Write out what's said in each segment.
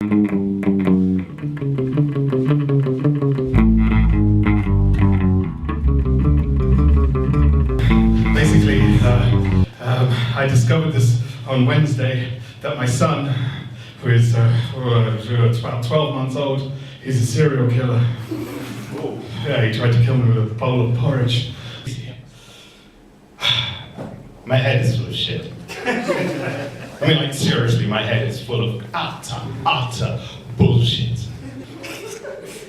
Basically, I discovered this on Wednesday, that my son, who is about 12 months old, he's a serial killer. Yeah, he tried to kill me with a bowl of porridge. My head is full of shit. I mean, like, seriously, my head is full of utter bullshit.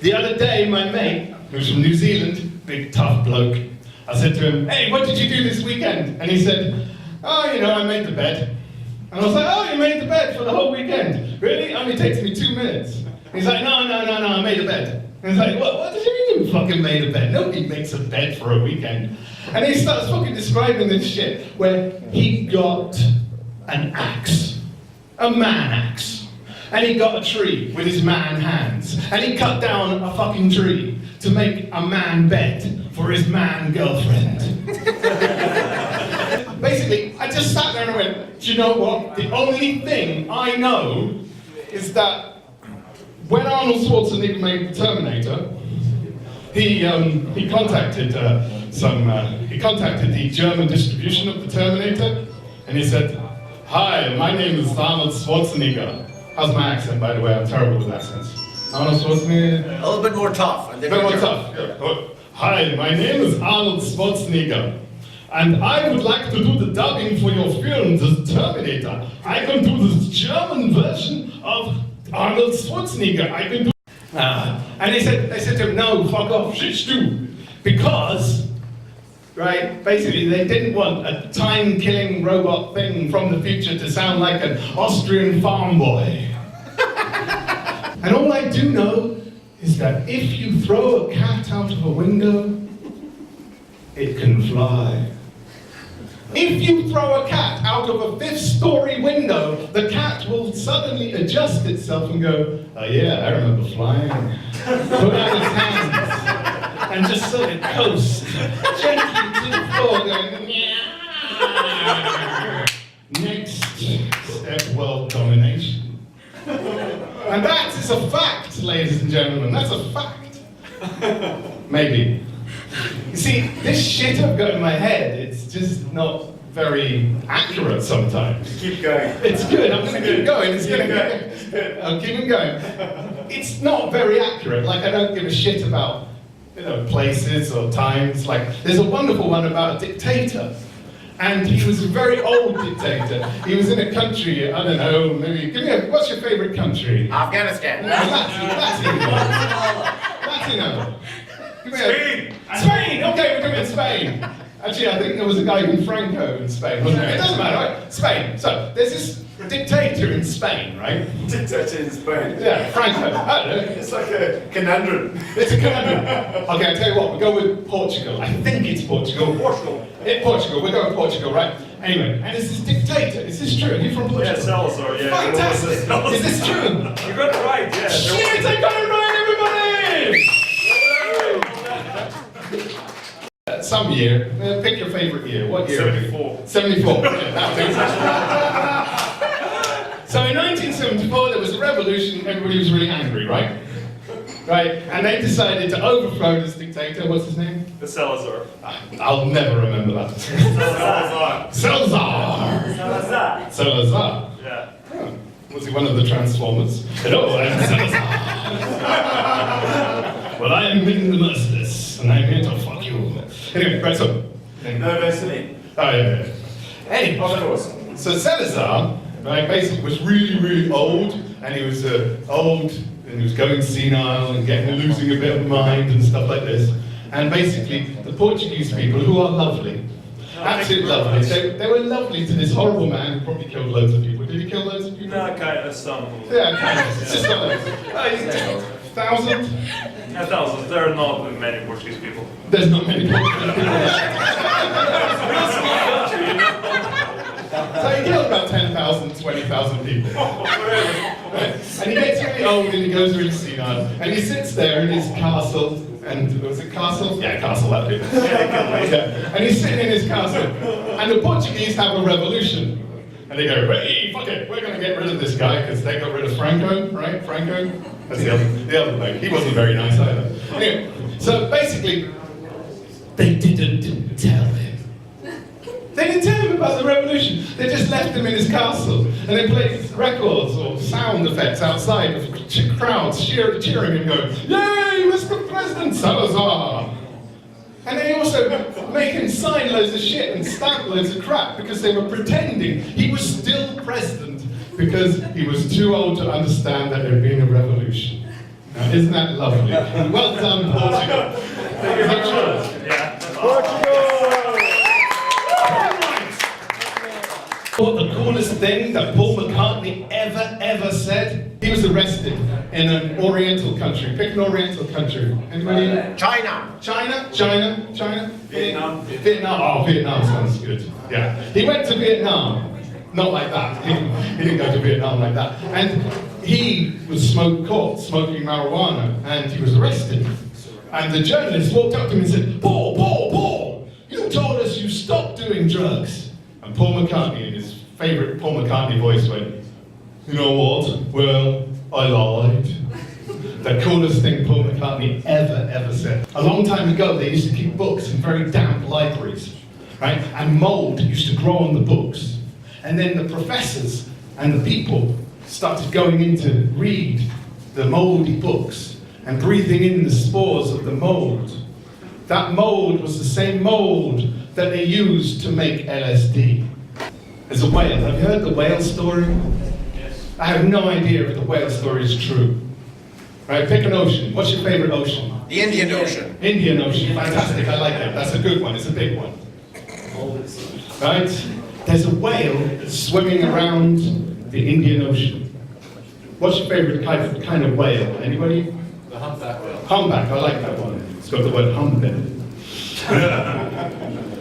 The other day, my mate, who's from New Zealand, big tough bloke, I said to him, "Hey, what did you do this weekend?" And he said, "Oh, you know, I made the bed." And I was like, "Oh, you made the bed for the whole weekend? Really? Only takes me 2 minutes." And he's like, no, I made a bed. And he's like, what does it mean you fucking made a bed? Nobody makes a bed for a weekend. And he starts fucking describing this shit where he got an axe, a man axe, and he got a tree with his man hands, and he cut down a fucking tree to make a man bed for his man girlfriend. Basically, I just sat there and I went, do you know what? The only thing I know is that when Arnold Schwarzenegger made Terminator, he contacted the German distribution of the Terminator, and he said, "Hi, my name is Arnold Schwarzenegger." How's my accent, by the way? I'm terrible with accents. Arnold Schwarzenegger? A little bit more tough. A bit more tough, yeah. "Hi, my name is Arnold Schwarzenegger, and I would like to do the dubbing for your film, The Terminator. I can do this German version of Arnold Schwarzenegger. I can do..." And they said to him, "No, fuck off, shit do." Because, right, basically they didn't want a time-killing robot thing from the future to sound like an Austrian farm boy. And all I do know is that if you throw a cat out of a window, it can fly. If you throw a cat out of a 5th-story window, the cat will suddenly adjust itself and go, "Oh yeah, I remember flying." Put out its hands and just sort of coast gently to the floor, going, "Meow." Next step, world domination. And that is a fact, ladies and gentlemen. That's a fact. Maybe. You see, this shit I've got in my head, it's just not very accurate sometimes. Keep going. It's good, I'm going to keep going. It's going to go. I'll keep it going. It's not very accurate. Like, I don't give a shit about, you know, places or times. Like, there's a wonderful one about a dictator. And he was a very old dictator. He was in a country, I don't know, maybe, what's your favorite country? Afghanistan. Latino. Spain! Spain! Okay, we're doing Spain. Actually, I think there was a guy named Franco in Spain, wasn't there? It doesn't matter, right? Spain. So, there's this dictator in Spain, right? Dictator in Spain. Yeah, Franco. I don't know. It's like a conundrum. It's a conundrum. Okay, I'll tell you what, we'll go with Portugal. I think it's Portugal. Portugal. Yeah, Portugal. We'll go with Portugal, right? Anyway, and it's this dictator. Is this true? Are you from Portugal? Yeah, Salazar, yeah. Fantastic! Is this true? You got it right, yeah. Shit, I got it right, everybody! Some year, pick your favorite year. What year? 74. 74. Yeah, that was so in 1974 there was a revolution, everybody was really angry, right? Right, and they decided to overthrow this dictator. What's his name? The Salazar. I'll never remember that. Salazar. Salazar! Salazar. Yeah. Oh, was he one of the Transformers? Hello, I'm Salazar. Well, I am Ming the Merciless, and I'm here to fuck you. Anyway, right, so... No, Vaseline. Oh, yeah. Anyway, Of course. so Salazar, right, basically was really, really old, and he was old, and he was going senile, and losing a bit of mind, and stuff like this. And basically, the Portuguese people, who are lovely, absolutely lovely, they were lovely to this horrible man who probably killed loads of people. Did he kill loads of people? No, kind of some. Yeah, kind of. It's just like 1,000? Yeah, thousands. There are not many Portuguese people. There's not many Portuguese people. So he killed about 10,000, 20,000 people. And he gets really old and he goes really senile. And he sits there in his castle, and was it castle? Yeah, castle, that'd be it. Yeah. And he's sitting in his castle. And the Portuguese have a revolution. And they go, "Hey, fuck it, we're going to get rid of this guy because they got rid of Franco, right? Franco? That's the other bloke. He wasn't very nice either. Anyway, so basically, they didn't tell him. They didn't tell him about the revolution. They just left him in his castle and they played records or sound effects outside of crowds cheering him going, "Yay, Mr. President Salazar!" And they also make him sign loads of shit and stamp loads of crap because they were pretending he was still president because he was too old to understand that there had been a revolution. Now, isn't that lovely? Well done, Portugal. Thank you very much. Yeah. The coolest thing that Paul McCartney ever said? He was arrested in an Oriental country. Pick an Oriental country. Anybody? China. China? Vietnam. Vietnam. Oh, Vietnam sounds good. Yeah. He went to Vietnam. Not like that. He didn't go to Vietnam like that. And he was caught smoking marijuana and he was arrested. And the journalist walked up to him and said, Paul, you told us you stopped doing drugs. And Paul McCartney, in his favourite Paul McCartney voice, went, "You know what? Well, I lied." The coolest thing Paul McCartney ever said. A long time ago, they used to keep books in very damp libraries, right? And mould used to grow on the books. And then the professors and the people started going in to read the mouldy books and breathing in the spores of the mould. That mould was the same mould that they used to make LSD. There's a whale. Have you heard the whale story? Yes. I have no idea if the whale story is true. Right, pick an ocean. What's your favorite ocean? The Indian Ocean. Indian Ocean. Fantastic, I like that. That's a good one. It's a big one. Right? There's a whale swimming around the Indian Ocean. What's your favorite kind of whale? Anybody? The humpback whale. Humpback, I like that one. It's got the word hump in it.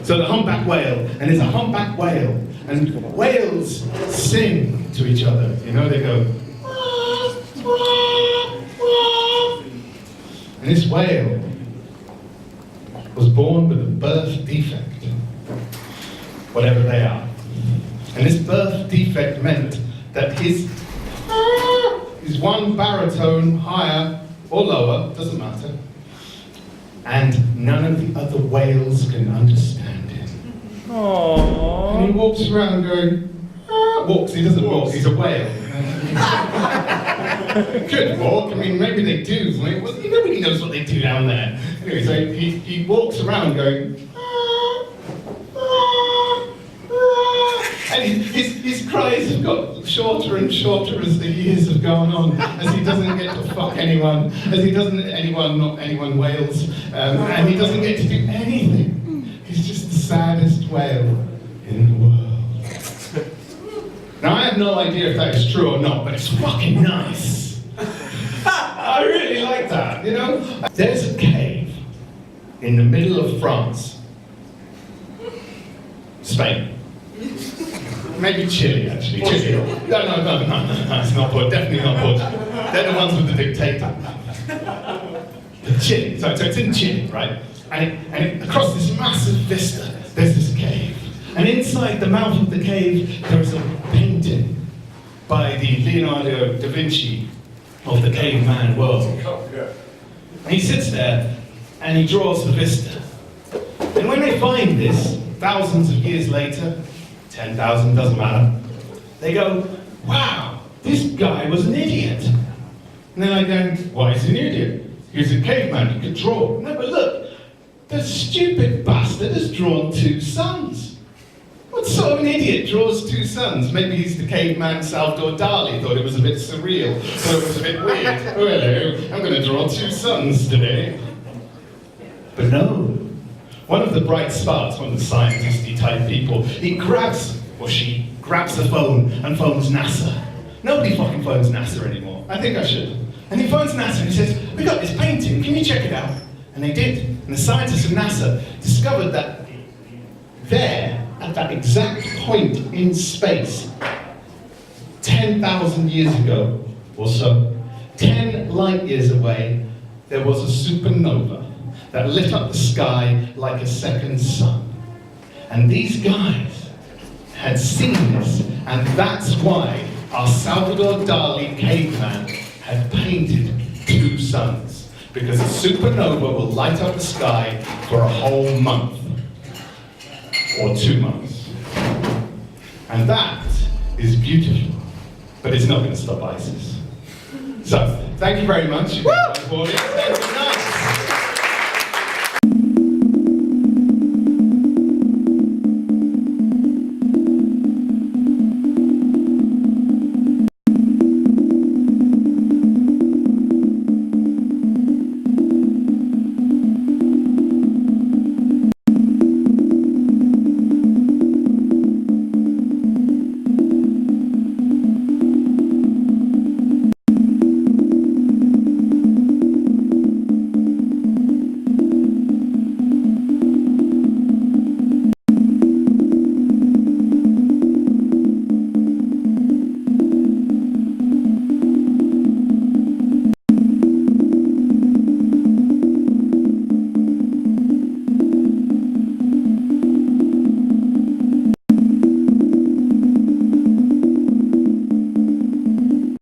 So the humpback whale, and there's a humpback whale, and whales sing to each other. You know, they go. And this whale was born with a birth defect, whatever they are. And this birth defect meant that his one baritone higher or lower, doesn't matter, and none of the other whales can understand him. Aww. And he walks around going, he doesn't walk, he's a whale. Could walk, I mean, maybe they do. Nobody knows what they do down there. Anyway, so he walks around going, and his cries have got shorter and shorter as the years have gone on, as he doesn't get to fuck anyone, as he doesn't, not anyone whales, and he doesn't get to do anything. He's just the saddest whale in the world. Now, I have no idea if that is true or not, but it's fucking nice. I really like that, you know? There's a cave in the middle of France, Spain. Maybe Chile, actually. Chile. No, it's not Portugal. Definitely not Portugal. They're the ones with the dictator. Chile. So it's in Chile, right? And across this massive vista, there's this cave. And inside the mouth of the cave, there is a painting by the Leonardo da Vinci of the caveman world. And he sits there and he draws the vista. And when they find this, thousands of years later, 10,000, doesn't matter, they go, wow, this guy was an idiot. And then I go, why is he an idiot? He's a caveman, he could draw. No, but look, the stupid bastard has drawn two suns. What sort of an idiot draws two suns? Maybe he's the caveman Salvador Dali, thought it was a bit surreal, thought it was a bit weird. Oh, hello, I'm going to draw two suns today. But no. One of the bright sparks, one of the scientisty type people, he grabs, or she grabs the phone and phones NASA. Nobody fucking phones NASA anymore. I think I should. And he phones NASA and he says, we got this painting, can you check it out? And they did. And the scientists of NASA discovered that there, at that exact point in space, 10,000 years ago or so, 10 light years away, there was a supernova that lit up the sky like a second sun. And these guys had seen this And that's why our Salvador Dali caveman had painted two suns. Because a supernova will light up the sky for a whole month. Or 2 months. And that is beautiful. But it's not going to stop ISIS. So, thank you very much. You've been a wonderful audience.